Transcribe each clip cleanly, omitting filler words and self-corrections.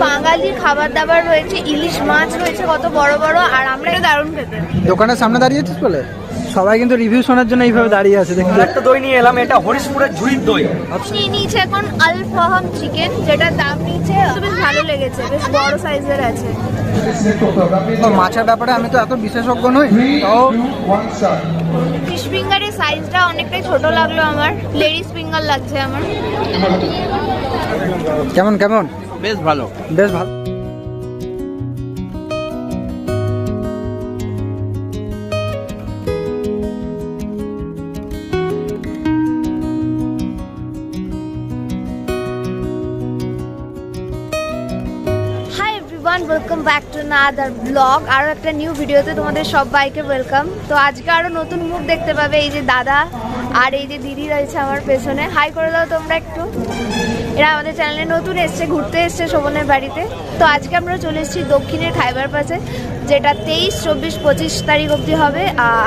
বাঙালি খাবার দাবার রয়েছে, ইলিশ মাছ রয়েছে কত বড় বড়, আর আমরা এটা দারুণ খেতে। দোকানের সামনে দাঁড়িয়েছিস বলে সবাই কিন্তু রিভিউ শোনার জন্য এইভাবে দাঁড়িয়ে আছে। দেখি একটা দই নিয়ে এলাম, এটা হরিশপুরের ঝুড়ির দই। নিয়ে নিয়েছে এখন আল ফাহাম চিকেন, যেটার দাম নিয়েছে, বেশ ভালো লেগেছে, বেশ বড় সাইজের আছে। মাছের ব্যাপারে আমি তো এত বিশেষজ্ঞ নই, তাও ফিশ ফিঙ্গারের সাইজটা অনেকটাই ছোট লাগলো আমার, লেডিস ফিঙ্গার লাগছে আমার। কেমন কেমন? বেশ ভালো, বেশ ভালো। Welcome back to another blog, আরও একটা নিউ ভিডিওতে তোমাদের সবাইকে ওয়েলকাম। তো আজকে আরও নতুন মুখ দেখতে পাবে, এই যে দাদা আর এই যে দিদি রয়েছে আমার পেছনে। হাই করে দাও তোমরা একটু। এরা আমাদের চ্যানেলে নতুন এসছে, ঘুরতে এসছে শোভনের বাড়িতে। তো আজকে আমরা চলে এসেছি দক্ষিণের খাইবার পাসে, যেটা 23, 24, 25 তারিখ অবধি হবে।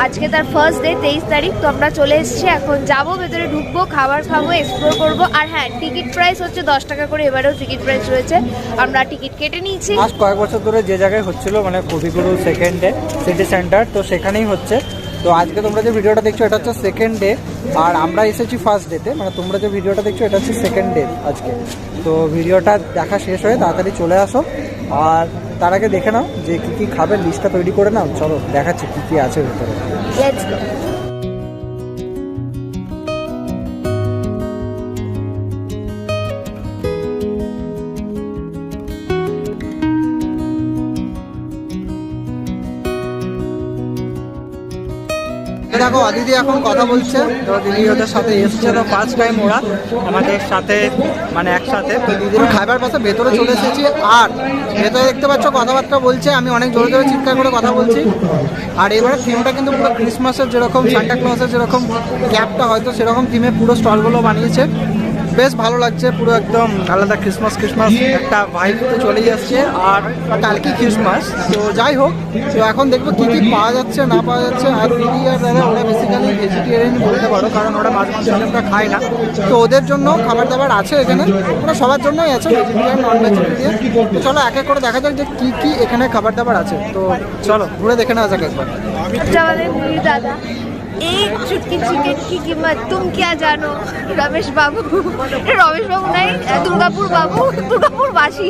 আজকে তার ফার্স্ট ডে, 23 তারিখ। তো আমরা চলে এসেছি, এখন যাবো, ভেতরে ঢুকবো, খাবার খাবো, এক্সপ্লোর করবো। আর হ্যাঁ, টিকিট প্রাইস হচ্ছে 10 টাকা করে, এবারেও টিকিট প্রাইস রয়েছে, আমরা টিকিট কেটে নিয়েছি। আজ কয়েক বছর ধরে যে জায়গায় হচ্ছিল, মানে কবিগুরু সেকেন্ড ডে সিটি সেন্টার, তো সেখানেই হচ্ছে। তো আজকে তোমরা যে ভিডিওটা দেখছো এটা হচ্ছে সেকেন্ড ডে, আর আমরা এসেছি ফার্স্ট ডেতে। মানে তোমরা যে ভিডিওটা দেখছো এটা হচ্ছে সেকেন্ড ডে আজকে। তো ভিডিওটা দেখা শেষ হয়ে তাড়াতাড়ি চলে আসো, আর তার আগে দেখে নাও যে কী কী খাবে, লিস্টটা তৈরি করে নাও। চলো দেখাচ্ছি কী কী আছে ভেতরে। Let's go. দেখো দিদি এখন কথা বলছে, তো দিদি ওদের সাথে এসছে, তো ফার্স্ট টাইম ওরা আমাদের সাথে মানে একসাথে। তো দিদির খাবার পাশে ভেতরে চলে এসেছি, আর ভেতরে দেখতে পাচ্ছ কথাবার্তা বলছে, আমি অনেক জোরে জোরে চিৎকার করে কথা বলছি। আর এবারে থিমটা কিন্তু পুরো ক্রিসমাসের যেরকম, সান্টা ক্লজের যেরকম ক্যাপটা হয়তো সেরকম থিমে পুরো স্টলগুলো বানিয়েছে। বেশ ভালো লাগছে, পুরো একদম আলাদা ক্রিসমাস একটা ভাইব তো চলেই আসছে। আর কালকে ক্রিসমাস, তো যাই হোক, তো এখন দেখবো কী কী পাওয়া যাচ্ছে না পাওয়া যাচ্ছে। আর দিদি আর দাদা ওরা বেসিক্যালি ভেজিটেরিয়ান বলতে পারো, কারণ ওরা মাছ মাংস আমরা খায় না। তো ওদের জন্য খাবার দাবার আছে এখানে, ওরা সবার জন্যই আছে, ভেজিটেরিয়ান নন ভেজিটেরিয়ান। তো চলো এক এক করে দেখা যাক যে কী কী এখানে খাবার দাবার আছে। তো চলো ঘুরে দেখে নেওয়া যাক একবার। দাদা, एक चुटकी चिकन की कीमत तुम क्या जानो? रमेश बाबू, रमेश बाबू नहीं, দুর্গাপুর বাবু, দুর্গাপুর বাসী।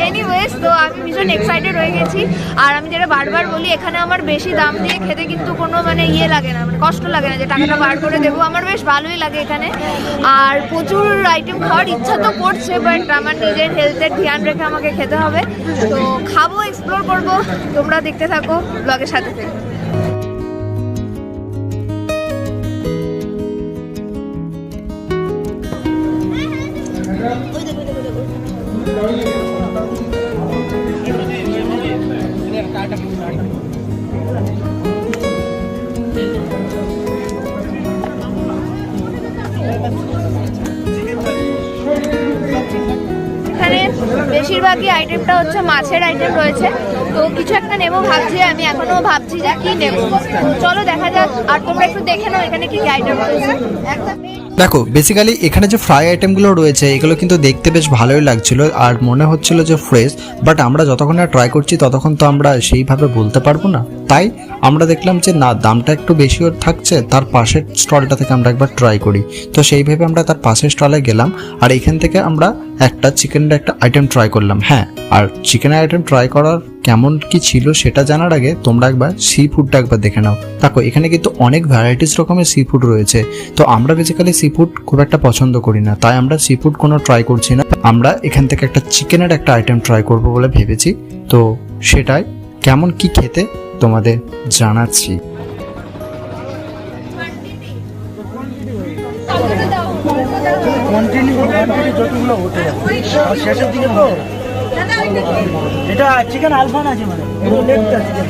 এনিওয়েজ, তো আমি ভীষণ এক্সাইটেড হয়ে গেছি। আর আমি যেটা বারবার বলি, এখানে আমার বেশি দাম দিয়ে খেতে কিন্তু কোনো মানে ইয়ে লাগে না, মানে কষ্ট লাগে না যে টাকাটা বার করে দেবো। আমার বেশ ভালোই লাগে এখানে। আর প্রচুর আইটেম খাওয়ার ইচ্ছা তো করছে, বাট আমার নিজের হেলথের ধ্যান রেখে আমাকে খেতে হবে। তো খাবো, এক্সপ্লোর করবো, তোমরা দেখতে থাকো, ব্লগের সাথে থেকে। এখানে বেশিরভাগই আইটেমটা হচ্ছে মাছের আইটেম রয়েছে, তো কিছু একটা নেবো ভাবছি। আমি এখনো ভাবছি যে কি নেবো, চলো দেখা যাক। আর তোমরা একটু দেখে নাও এখানে কি কি আইটেম রয়েছে। দেখো বেসিক্যালি এখানে যে ফ্রাই আইটেমগুলো রয়েছে এগুলো কিন্তু দেখতে বেশ ভালোই লাগছিল, আর মনে হচ্ছিল যে ফ্রেশ। বাট আমরা যতক্ষণ না ট্রাই করছি ততক্ষণ তো আমরা সেইভাবে বলতে পারবো না, তাই আমরা দেখলাম যে না, দামটা একটু বেশিও থাকছে, তার পাশের স্টলটা থেকে আমরা একবার ট্রাই করি। তো সেইভাবে আমরা তার পাশের স্টলে গেলাম, আর এখান থেকে আমরা একটা চিকেনের একটা আইটেম ট্রাই করলাম। হ্যাঁ, আর চিকেনের আইটেম ট্রাই করার কেমন কি ছিল সেটা জানার আগে তোমরা একবার সি ফুডটা একবার দেখে নাও। দেখো এখানে কিন্তু অনেক ভ্যারাইটিস রকমের সি ফুড রয়েছে। তো আমরা বেসিক্যালি সি ফুড খুব একটা পছন্দ করি না, তাই আমরা সি ফুড কোনো ট্রাই করছি না। আমরা এখান থেকে একটা চিকেনের একটা আইটেম ট্রাই করবো বলে ভেবেছি। তো সেটাই কেমন কি খেতে তোমাদের জানাচ্ছি। যতগুলো হতে আর শেষের দিকে তো এটা চিকেন আলফান আছে, মানে লেগটা চিকেন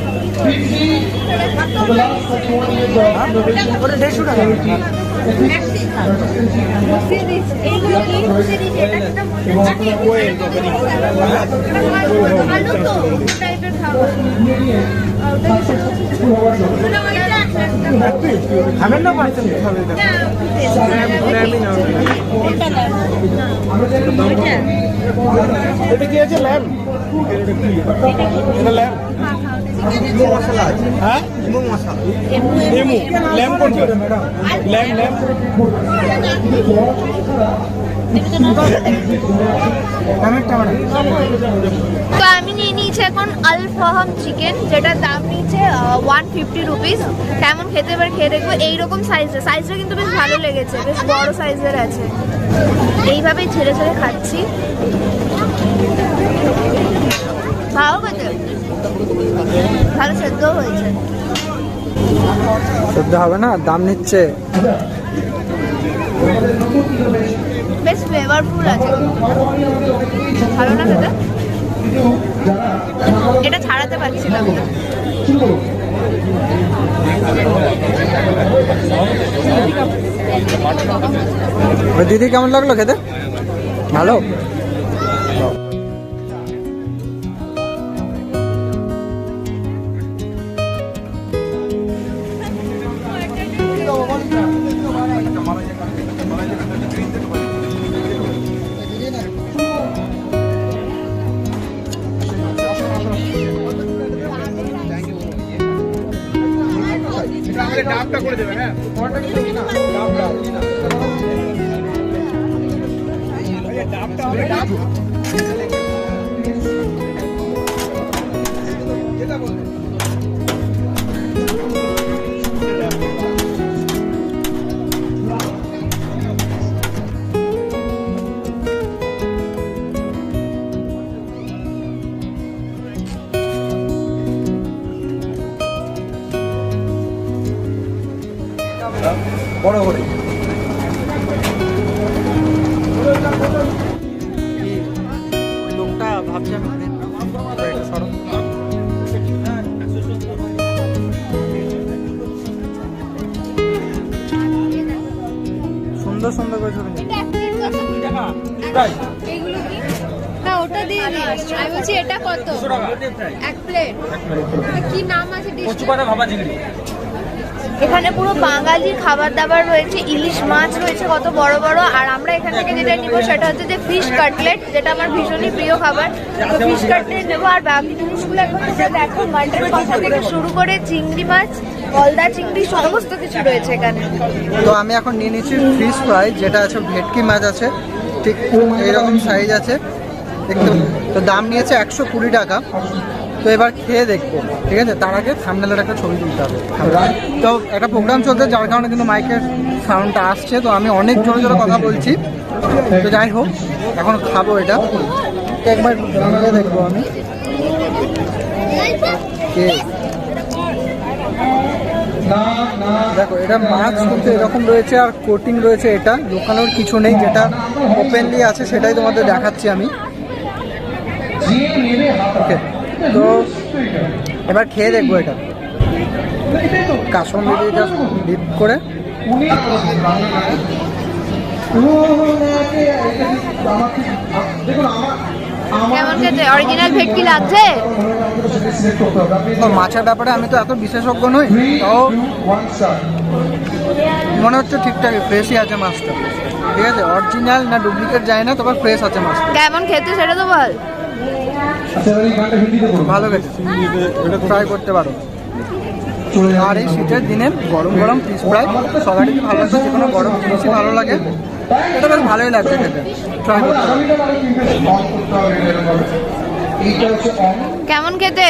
ওটা 150 টাকা। খাবেন না পারছেন এটা কি আছে ল্যাম্প এটা ল্যাম্প এমু মশলা হ্যাঁ এমু মশলা এমু ল্যাম্প কোনটা ল্যাম্প তো আমি নিয়ে নিয়েছি এখন আল ফাহাম চিকেন, যেটার দাম নিচ্ছে 150 রুপিস। কেমন খেতে এবার খেয়ে দেখবো। এইরকম সাইজটা কিন্তু বেশ ভালো লেগেছে, বেশ বড় সাইজের আছে। এইভাবেই ছেড়ে ছেড়ে খাচ্ছি। ভালো খেতে, ভালো সেদ্ধ হয়েছে। সেদ্ধ হবে না, দাম নিচ্ছে। বেশ ফ্লেভারফুল আছে, ভালো না খেতে? এটা ছাড়াতে পারছিলাম না। দিদি কেমন লাগলো খেতে? ভালো। ডাবটা করে দেবে হ্যাঁ ডাবটা হবে ডাব যেটা বলতে বড় করে লোকটা ভাবছে সুন্দর সুন্দর করে ছবি না ওটা দিয়ে দিস। আমি বলছি এটা কত? এক প্লেট। কি নাম আছে? এখানে পুরো বাঙালি খাবার দাবার রয়েছে, ইলিশ মাছ রয়েছে কত বড় বড়। আর আমরা এখান থেকে যেটা নিব সেটা হচ্ছে যে ফিশ কাটলেট, যেটা আমার ভীষণই প্রিয় খাবার। তো ফিশ কাটলেট নেবো। আর বাকি জিনিসগুলো এখন তোমরা দেখো, মাটন কষা থেকে শুরু করে চিংড়ি মাছ, গলদা চিংড়ি, সমস্ত কিছু রয়েছে এখানে। তো আমি এখন নিয়ে নিচ্ছি ফিশ ফ্রাই, যেটা আছে ভেটকি মাছ আছে, ঠিক এইরকম সাইজ আছে দেখতে। তো দাম নিয়েছে 120 টাকা। তো এবার খেয়ে দেখবো, ঠিক আছে? তার আগে থাম্বনেলের একটা ছবি তুলতে হবে। তো একটা প্রোগ্রাম চলছে, যার কারণে কিন্তু মাইকের সাউন্ডটা আসছে। তো আমি অনেক জোরে জোরে কথা বলছি। তো যাই হোক, এখন খাবো এটা। একবার খেয়ে দেখবো আমি। দেখো, এটা মাছ কিন্তু এরকম রয়েছে, আর কোটিং রয়েছে। এটা লুকানোর কিছু নেই, যেটা ওপেনলি আছে সেটাই তোমাদের দেখাচ্ছি আমি। ওকে, তো এবার খেয়ে দেখবো এটা। কাশ্মীরি জাস্ট ডিপ করে। কেমন খেতে? অরিজিনাল ভেটকি লাগছে? মাছের ব্যাপারে আমি তো এত বিশেষজ্ঞ নই, তাও মনে হচ্ছে ঠিকঠাকই ফ্রেশই আছে মাছটা। ঠিক আছে, অরিজিনাল না ডুপ্লিকেট যায় না, তবে ফ্রেশ আছে মাছ। কেমন খেতে সেটা তো বল। ভালো খেতে, এটা ট্রাই করতে পারো। আর এই শীতের দিনে গরম গরম ফিশ ফ্রাই সবারই ভালো লাগছে, যে কোনো গরম জিনিসই ভালো লাগে। এটা বেশ ভালোই লাগছে খেতে, ট্রাই করতে পারো। কেমন খেতে?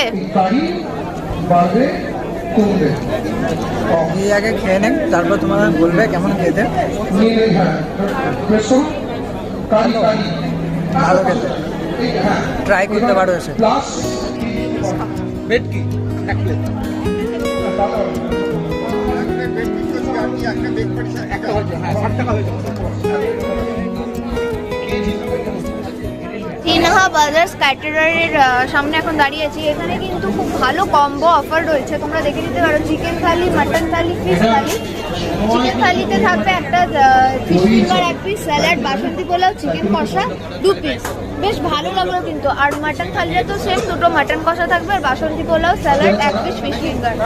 এই আগে খেয়ে নেন, তারপর তোমরা বলবে কেমন খেতে। ভালো খেতে, ট্রাই করতে পারো এসে। ভেটকি এক প্লেট। তিনহা বাজার ক্যাটারারের সামনে এখন দাঁড়িয়েছি। এখানে কিন্তু খুব ভালো কম্বো অফার রয়েছে, তোমরা দেখে নিতে পারো। চিকেন থালি, মাটন থালি, ফিশ থালি। চিকেন থালিতে থাকবে একটা ফিশ ফিঙ্গার 1 পিস, স্যালাড, বাসন্তী পোলাও, চিকেন কষা 2 পিস। বেশ ভালো লাগলো কিন্তু। আর মাটন থালিটা তো সেম, দুটো মাটন কষা থাকবে আর বাসন্তী পোলাও, স্যালাড, এক পিস ফিশ ফিঙ্গার।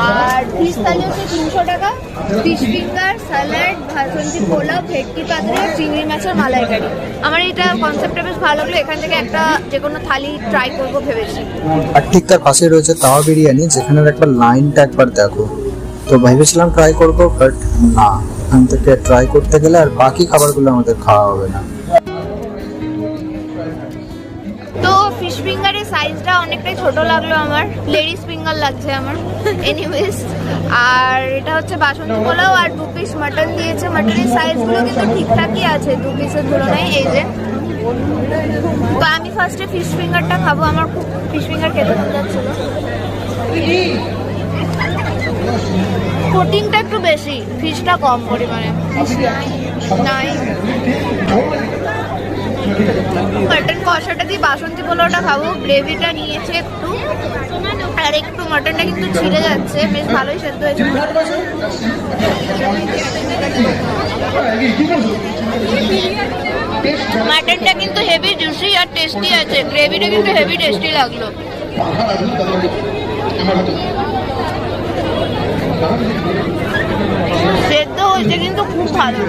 আর ফিশ থালি হচ্ছে 300 টাকা, ফিশ ফিঙ্গার, স্যালাড, বাসন্তী পোলাও, ভেটকি পাতরি, চিংড়ি মাছের মালাইকারি। আমার এটা কনসেপ্টটা বেশ ভালো লাগলো, এখান থেকে একটা যে কোনো থালি ট্রাই করবো ভেবেছি। আর ঠিক তার পাশে রয়েছে তাওয়া বিরিয়ানি, যেখানের একবার লাইনটা একবার দেখো। তো ভেবেছিলাম ট্রাই করবো, বাট না, এখান থেকে ট্রাই করতে গেলে আর বাকি খাবারগুলো আমাদের খাওয়া হবে না। তো ফিশ ফিঙ্গারের সাইজটা অনেকটাই ছোট লাগলো আমার, লেডিস ফিঙ্গার লাগছে আমার। এনিওয়েজ, আর এটা হচ্ছে বাসন্তী পোলাও আর 2 পিস মাটন দিয়েছে। মাটনের সাইজগুলো কিন্তু ঠিকঠাকই আছে 2 পিসের তুলনায়। এই যে, তো আমি ফার্স্টে ফিশ ফিঙ্গারটা খাবো, আমার খুব ফিশ ফিঙ্গার খেতে মন যাচ্ছিল। প্রোটিনটা একটু বেশি, ফিশটা কম পরিমাণে। নাই মাটন কষাটা দিয়ে বাসন্তী পোলাওটা খাবো, গ্রেভিটা নিয়েছে একটু, আর একটু মাটনটা কিন্তু ছিঁড়ে যাচ্ছে, বেশ ভালোই সেদ্ধ হয়েছে। মাটনটা কিন্তু হেভি জুসি আর টেস্টি আছে, গ্রেভিটা কিন্তু হেভি টেস্টি লাগলো। সেদ্ধ হয়েছে কিন্তু খুব ভালো,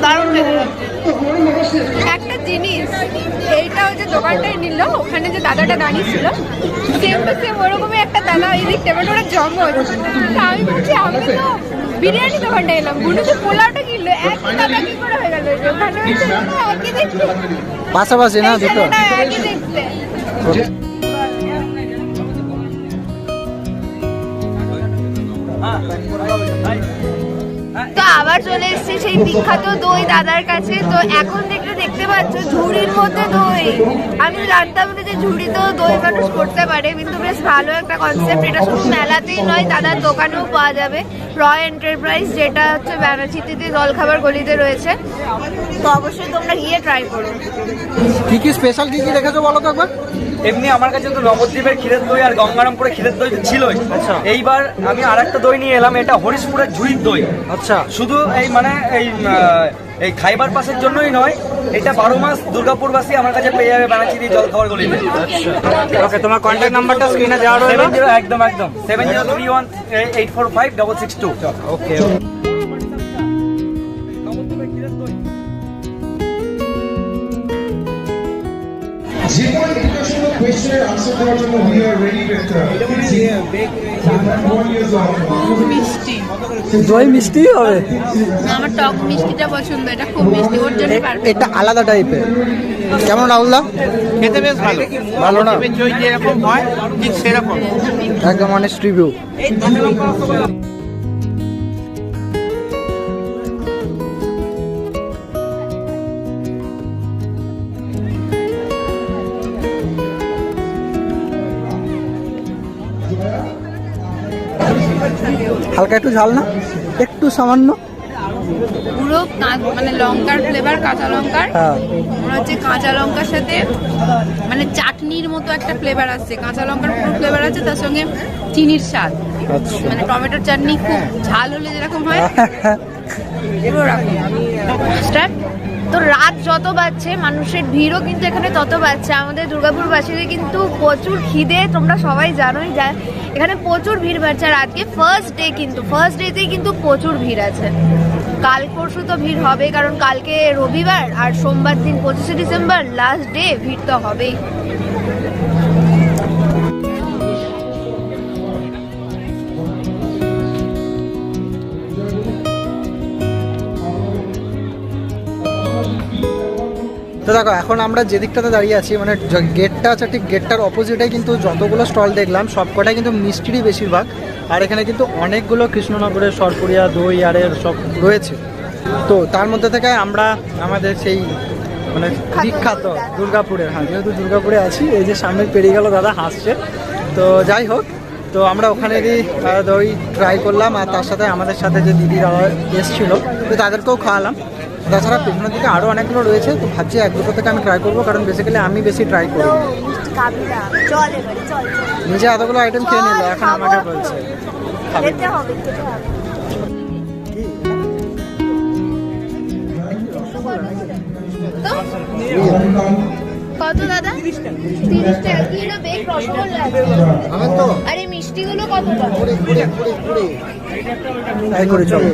দারুণ লেগে যাচ্ছে। একটা জিনিস, এইটা ওই যে দোকানটায় নিল, ওখানে যে দাদাটা দাঁড়িয়েছিল সেম টু সেম ওরকমই একটা দাদা, এই দিক টেমেটোটা জমজ। তা আমি বলছি আমি তো বিরিয়ানি দোকানটা এলাম, বুনু তো পোলাওটা কিনলো, একই দাদা কি করে হয়ে গেল? ওখানে একই দেখতে, পাশাপাশি না দুটো? একই দেখতে। তো আবার চলে এসেছি সেই বিখ্যাত দই দাদার কাছে। তো এখন দেখতে পাচ্ছ ঝুড়ির মধ্যে দই। আমি জানতাম না যে ঝুড়িতেও দই মানুষ করতে পারে, কিন্তু বেশ ভালো একটা কনসেপ্ট। এটা শুধু মেলাতেই নয়, দাদার দোকানেও পাওয়া যাবে। রয় এন্টারপ্রাইজ, যেটা হচ্ছে ব্যানাচিতিতে জলখাবার গলিতে রয়েছে। তো অবশ্যই তোমরা গিয়ে ট্রাই করো। কি কি স্পেশাল কি কি রেখেছো বলো তো একবার। এমনি আমার কাছে তো নবদ্বীপের ক্ষীরের দই আর গঙ্গারামপুরের ক্ষীরের দই ছিলই। আচ্ছা। এইবার আমি আরেকটা দই নিয়ে এলাম, এটা হরিশপুরের ঝুড়ির দই। আচ্ছা। শুধু এই এই খাইবার পাসের জন্যই নয়, এটা 12 মাস দুর্গাপুরবাসী আমার কাছে পেয়ে যাবে ব্যানাচিতি জলখাবার গলিতে। ওকে, তোমার কন্ট্যাক্ট নাম্বারটা স্ক্রিনে দেওয়া রইলো। 70 একদম 7031845662। ওকে। যে কোনো educational question এর answer দেওয়ার জন্য we are ready with দই মিষ্টি হবে? আমার টক মিষ্টিটা পছন্দ, এটা খুব মিষ্টি, ওর জন্য পারফেক্ট। এটা আলাদা টাইপের। কেমন রাহুলদা? খেতে বেশ ভালো, ভালো না? দই যেরকম হয় ঠিক সেরকম। একদম অনেস্ট রিভিউ। হালকা একটু ঝাল না? একটু সামান্য। পুরো মানে লঙ্কার ফ্লেভার, কাঁচা লঙ্কার। হ্যাঁ। মনে হচ্ছে কাঁচা লঙ্কার সাথে মানে চাটনির মতো একটা ফ্লেভার আসছে, কাঁচা লঙ্কার পুরো ফ্লেভার আছে, তার সঙ্গে চিনির স্বাদ। আচ্ছা। মানে টমেটোর চাটনি খুব ঝাল হলে যেরকম হয় পুরো রকম। স্টার্ট। তো রাত যত বাড়ছে মানুষের ভিড়ও কিন্তু এখানে তত বাড়ছে। আমাদের দুর্গাপুরবাসীদের কিন্তু প্রচুর খিদে, তোমরা সবাই জানোই, যা এখানে প্রচুর ভিড় বাড়ছে। আর আজকে ফার্স্ট ডে, কিন্তু ফার্স্ট ডেতেই কিন্তু প্রচুর ভিড় আছে। কাল পরশু তো ভিড় হবে, কারণ কালকে রবিবার আর সোমবার দিন 25শে ডিসেম্বর লাস্ট ডে, ভিড় তো হবেই। তো দেখো, এখন আমরা যে দিকটাতে দাঁড়িয়ে আছি, মানে গেটটা আছে, ঠিক গেটটার অপোজিটে কিন্তু যতগুলো স্টল দেখলাম সবকটাই কিন্তু মিষ্টিরই বেশিরভাগ। আর এখানে কিন্তু অনেকগুলো কৃষ্ণনগরের সরপুরিয়া দই আরের সব রয়েছে। তো তার মধ্যে থেকে আমরা আমাদের সেই মানে বিখ্যাত দুর্গাপুরের, হ্যাঁ যেহেতু দুর্গাপুরে আছি, এই যে সামনে পেরিয়ে গেল দাদা হাসছে। তো যাই হোক, তো আমরা ওখানেরই দই ট্রাই করলাম, আর তার সাথে আমাদের সাথে যে দিদিরা এসেছিলো তো তাদেরকেও খাওয়ালাম। তাছাড়া পেছনের দিকে আরও অনেকগুলো রয়েছে, তো ভাবছি এক দুটো থেকে আমি ট্রাই করবো, কারণ বেসিক্যালি আমি বেশি ট্রাই করি। নিজে এতগুলো আইটেম খেয়ে নিল, এখন আমাকে বলছে খেতে হবে, খেতে হবে। কত দাদা? 30 টাকা। কি না বেক রসগোল্লা আছে? খাবেন তো? আর এই মিষ্টিগুলো কত টাকা? তাই করে চলো।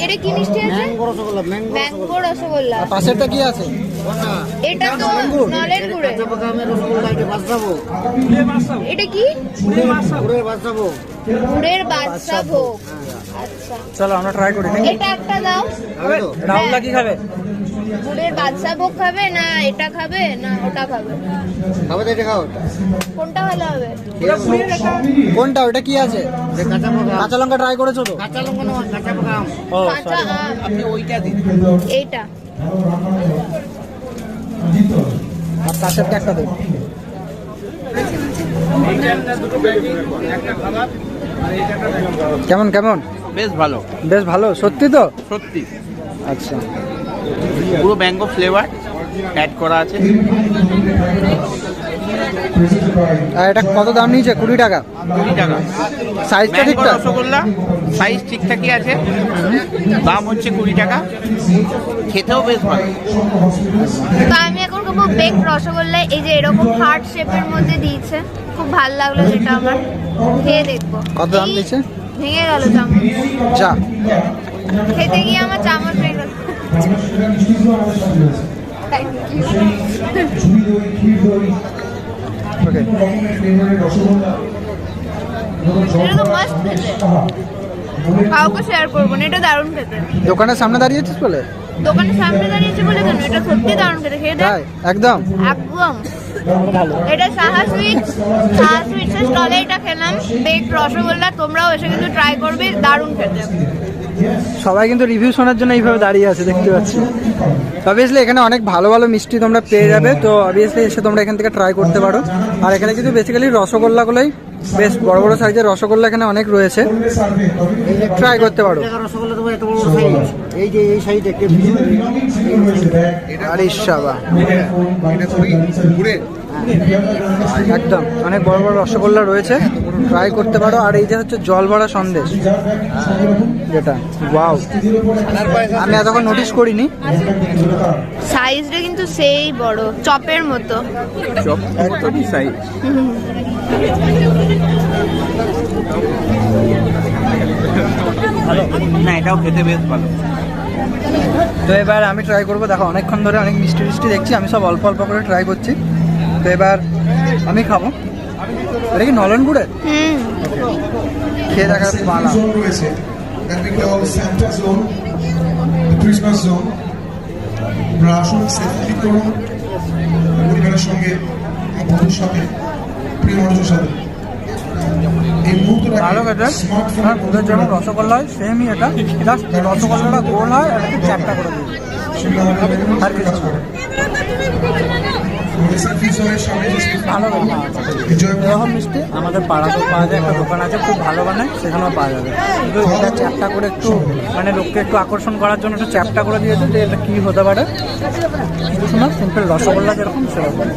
এটা কি মিষ্টি আছে? ম্যাঙ্গো রসগোল্লা। আর পাশেরটা কি আছে? এটা তো নলেন গুড়ে। এটা কি? গুড়ের বাদশা ভোগ। আচ্ছা, চলো আমরা ট্রাই করি নাকি? এটা একটা দাও। রাহুলদা কি খাবে? গুড়ের বাদশা ভোগ খাবে না এটা খাবে না ওটা খাবে? কোনটা ভালো হবে? কোনটা? ওটা কি আছে? কাঁচা লঙ্কা ট্রাই করেছো তো? ও, কাঁচা sorry। আম। এইটা আর পাশেরটা একটা দেবো। কেমন কেমন? বেশ ভালো, বেশ ভালো, সত্যি তো? সত্যি আচ্ছা, পুরো ম্যাঙ্গো ফ্লেভার অ্যাড করা আছে। আর এটা কত দাম নিয়েছে? 20 টাকা। 20 টাকা। সাইজটা ম্যাঙ্গো ঠিকঠাক? রসগোল্লা সাইজ ঠিকঠাকই আছে, দাম হচ্ছে 20 টাকা, খেতেও বেশ ভালো। তো আমি এখন খাবো বেক রসগোল্লা। এই যে এরকম হার্ট শেপের মধ্যে দিয়েছে, খুব ভালো লাগলো যেটা আমার। খেয়ে দেখবো। কত দাম এই দিয়েছে? ভেঙে গেল চামচ। যা, খেতে গিয়ে আমার চামচ ভেঙে গেল। ওকে। এটা তো মাস্ট খেতে, কাউকে শেয়ার করবো না, এটা দারুণ খেতে। দোকানের সামনে দাঁড়িয়েছিস বলে? দোকানের সামনে দাঁড়িয়েছে বলে কেন, এটা সত্যি দারুণ খেতে। খেয়ে দেখ। তাই? একদম একদম। এটা সাহা সুইটসের স্টলে এটা খেলাম বেক রসগোল্লা। তোমরাও এসে কিন্তু ট্রাই করবে, দারুণ খেতে। সবাই কিন্তু রিভিউ শোনার জন্য এইভাবে দাঁড়িয়ে আছে, দেখতে পাচ্ছি। অবভিয়াসলি এখানে অনেক ভালো ভালো মিষ্টি তোমরা পেয়ে যাবে, তো অবভিয়াসলি এসে তোমরা এখান থেকে ট্রাই করতে পারো। আর এখানে কিন্তু বেসিক্যালি রসগোল্লাগুলোই বেশ বড় বড় সাইজের রসগোল্লা এখানে অনেক রয়েছে, ট্রাই করতে পারো। আরে শাবা, একদম অনেক বড় বড় রসগোল্লা রয়েছে, ট্রাই করতে পারো। আর এই যে হচ্ছে জল ভরা সন্দেশ, যেটা ওয়াও, আমি এতক্ষণ নোটিস করিনি। সাইজটা কিন্তু সেই বড়, চপের মতো। একদমই সাইজ। না, এটাও খেতে বেশ ভালো। তো এবার আমি ট্রাই করবো। দেখো অনেকক্ষণ ধরে অনেক মিষ্টি মিষ্টি দেখছি, আমি সব অল্প অল্প করে ট্রাই করছি। তো এবার আমি খাবো। এটা কি নলেন গুড়ের? খেয়ে দেখার পালা। zone রয়েছে that we call Santa zone, the Christmas zone. আপনারা আসুন, সেলফি করুন পরিবারের সঙ্গে, বন্ধুর সাথে, প্রিয় মানুষের সাথে। এই ভালো মুহূর্তটাকে খেতে। আর দুধের যেমন রসগোল্লা হয় সেমই এটা, জাস্ট রসগোল্লাটা গোল হয় আর একটু চ্যাপটা করে দিই, আর কিছু না। ভালো এরকম মিষ্টি আমাদের পাড়াতেও পাওয়া যায়, একটা দোকান আছে খুব ভালো বানায়, সেখানেও পাওয়া যাবে। কিন্তু এটা চ্যাপটা করে একটু মানে লোককে একটু আকর্ষণ করার জন্য একটু চ্যাপটা করে দিয়েছে, যে এটা কী হতে পারে। কিছু না, সিম্পল রসগোল্লা যেরকম সেরকম,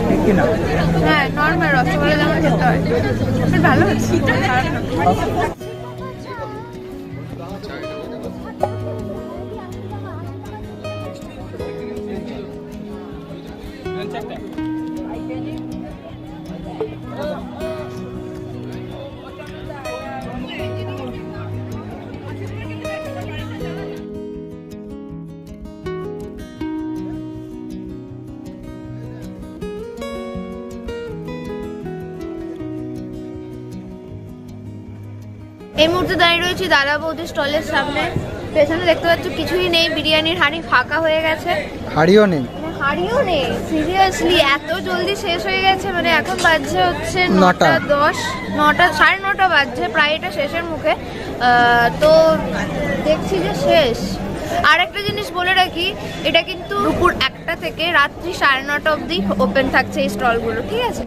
ঠিক কি না? হ্যাঁ, নর্মাল রসগোল্লা যেমন খেতে হয়। বেশ ভালো হচ্ছে। এই মুহূর্তে দাঁড়িয়ে রয়েছি দাদা বৌদি স্টলের সামনে। পেছনে দেখতে পাচ্ছ কিছুই নেই, বিরিয়ানির হাঁড়ি ফাঁকা হয়ে গেছে। হাড়িও নেই? হাঁড়িও নেই, সিরিয়াসলি এত জলদি শেষ হয়ে গেছে। মানে এখন বাজছে হচ্ছে 9:10, 9:30 বাজছে, প্রায় এটা শেষের মুখে। তো দেখছি যে শেষ। আর একটা জিনিস বলে রাখি, এটা কিন্তু দুপুর 1টা থেকে রাত্রি 9:30 অবধি ওপেন থাকছে এই স্টলগুলো, ঠিক আছে?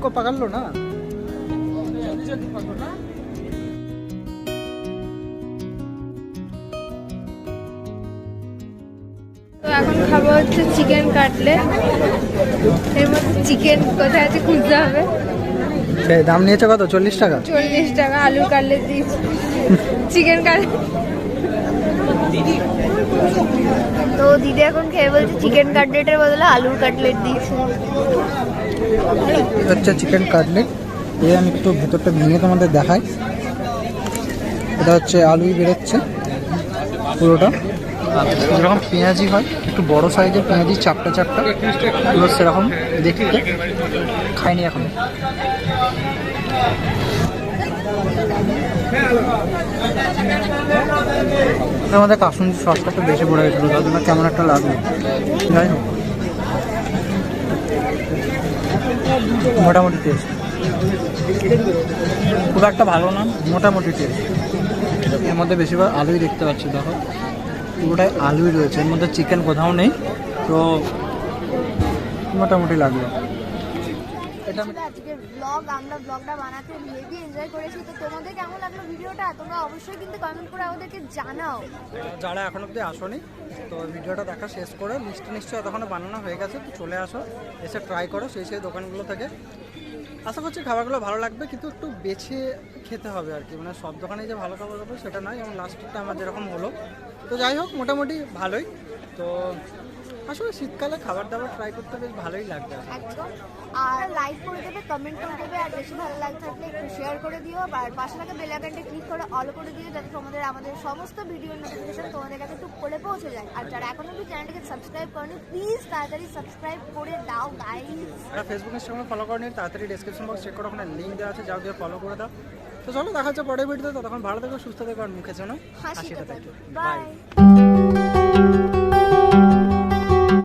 को पकड़ लो ना। তো এখন খাবো হচ্ছে চিকেন কাটলেট। এর মধ্যে চিকেন কোথায় আছে খুঁজতে হবে। দাম নিয়েছে কত? 40 টাকা। 40 টাকা আলুর কাটলেট দিয়েছি, চিকেন কাটলেট। তো দিদি এখন খেয়ে বলছে চিকেন কাটলেটের বদলে আলুর কাটলেট দিয়েছে। হচ্ছে চিকেন কাটলেট। এই আমি একটু ভেতরটা ভেঙে তোমাদের দেখাই। এটা হচ্ছে আলুই বেরোচ্ছে পুরোটা, যেরকম পেঁয়াজি হয়, একটু বড় সাইজের পেঁয়াজি, চাপটা চাপটা পুরো সেরকম দেখতে। খাইনি এখন। আমাদের কাসুন্দি সসটা একটু বেশি পড়ে গেছিলো, তার জন্য কেমন একটা লাগলো। যাই হোক, মোটামুটি টেস্ট, খুব একটা ভালো না, মোটামুটি টেস্ট। এর মধ্যে বেশিরভাগ আলুই দেখতে পাচ্ছি, দেখো পুরোটাই আলুই রয়েছে, এর মধ্যে চিকেন কোথাও নেই। তো মোটামুটি লাগলো। এটা আজকের ব্লগ, আমরা ব্লগটা বানাতে হেভি এনজয় করেছি। তো তোমাদের কেমন লাগলো ভিডিওটা তোমরা অবশ্যই কিন্তু কমেন্ট করে আমাদেরকে জানাও। যারা এখন অব্দি আসোনি, তো ভিডিওটা দেখা শেষ করে লিস্ট নিশ্চয়ই এতক্ষণে বানানো হয়ে গেছে, তো চলে আসো, এসে ট্রাই করো সেই দোকানগুলো থেকে। আশা করছি খাবারগুলো ভালো লাগবে, কিন্তু একটু বেছে খেতে হবে আর কি, মানে সব দোকানে যে ভালো খাবার হবে সেটা নয়, যেমন লাস্টটা আমার যেরকম হলো। তো যাই হোক, মোটামুটি ভালোই। তো আসলে শীতকালে খাবার দাবার ট্রাই করতে বেশ ভালোই লাগবে। একদম। আর লাইক করে দেবে, কমেন্ট করে দেবে, আর বেশি ভালো লাগে থাকলে একটু শেয়ার করে দিও। আর পাশে থাকা বেল আইকনটা ক্লিক করে অল করে দিও, যাতে আমাদের সমস্ত ভিডিওর নোটিফিকেশন তোমাদের কাছে টুক করে পৌঁছে যায়। আর যারা এখনো অবধি চ্যানেলটাকে সাবস্ক্রাইব করনি, প্লিজ তাড়াতাড়ি সাবস্ক্রাইব করে দাও গাইস। আর ফেসবুক ইনস্টাগ্রামে ফলো করে নিন, তাড়াতাড়ি ডেসক্রিপশন বক্স চেক করো, ওখানে লিঙ্ক দেওয়া আছে, যাও গিয়ে ফলো করে দাও। তো চলো, দেখা হচ্ছে পরের ভিডিওতে। ততক্ষণ ভালো থেকো, সুস্থ থেকো, আর মুখে যেন হাসিটা হাসিটা থাকে। থাকে। বাই। বাই।